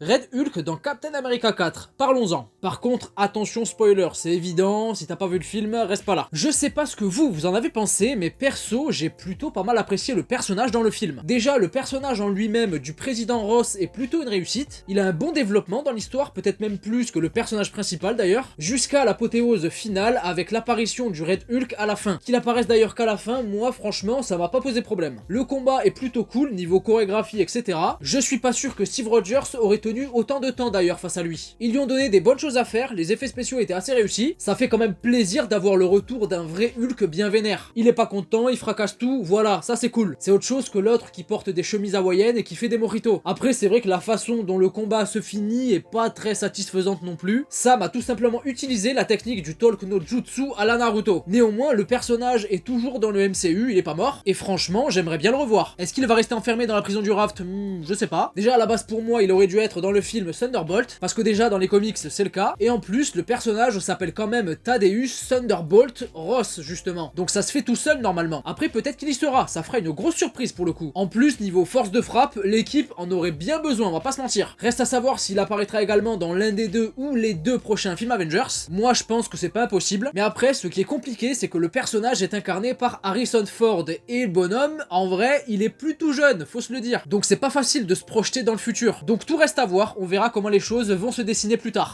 Red Hulk dans Captain America 4, parlons-en. Par contre, attention spoiler, c'est évident, si t'as pas vu le film, reste pas là. Je sais pas ce que vous en avez pensé, mais perso, j'ai plutôt pas mal apprécié le personnage dans le film. Déjà, le personnage en lui-même du président Ross est plutôt une réussite, il a un bon développement dans l'histoire, peut-être même plus que le personnage principal d'ailleurs, jusqu'à l'apothéose finale avec l'apparition du Red Hulk à la fin. Qu'il apparaisse d'ailleurs qu'à la fin, moi franchement, ça m'a pas posé problème. Le combat est plutôt cool, niveau chorégraphie, etc. Je suis pas sûr que Steve Rogers aurait tenu autant de temps d'ailleurs face à lui. Ils lui ont donné des bonnes choses à faire, les effets spéciaux étaient assez réussis, ça fait quand même plaisir d'avoir le retour d'un vrai Hulk bien vénère. Il est pas content, il fracasse tout, voilà, ça c'est cool. C'est autre chose que l'autre qui porte des chemises hawaïennes et qui fait des mojitos. Après c'est vrai que la façon dont le combat se finit est pas très satisfaisante non plus. Sam a tout simplement utilisé la technique du Talk no Jutsu à la Naruto. Néanmoins, le personnage est toujours dans le MCU, il est pas mort, et franchement j'aimerais bien le revoir. Est-ce qu'il va rester enfermé dans la prison du Raft? Je sais pas. Déjà à la base pour moi il aurait dû être dans le film Thunderbolt, parce que déjà dans les comics c'est le cas, et en plus le personnage s'appelle quand même Thaddeus Thunderbolt Ross justement, donc ça se fait tout seul normalement. Après peut-être qu'il y sera, ça fera une grosse surprise pour le coup. En plus niveau force de frappe, l'équipe en aurait bien besoin, on va pas se mentir. Reste à savoir s'il apparaîtra également dans l'un des deux ou les deux prochains films Avengers. Moi je pense que c'est pas impossible, mais après ce qui est compliqué c'est que le personnage est incarné par Harrison Ford, et le bonhomme en vrai il est plutôt jeune, faut se le dire, donc c'est pas facile de se projeter dans le futur. Donc tout reste à voir, on verra comment les choses vont se dessiner plus tard.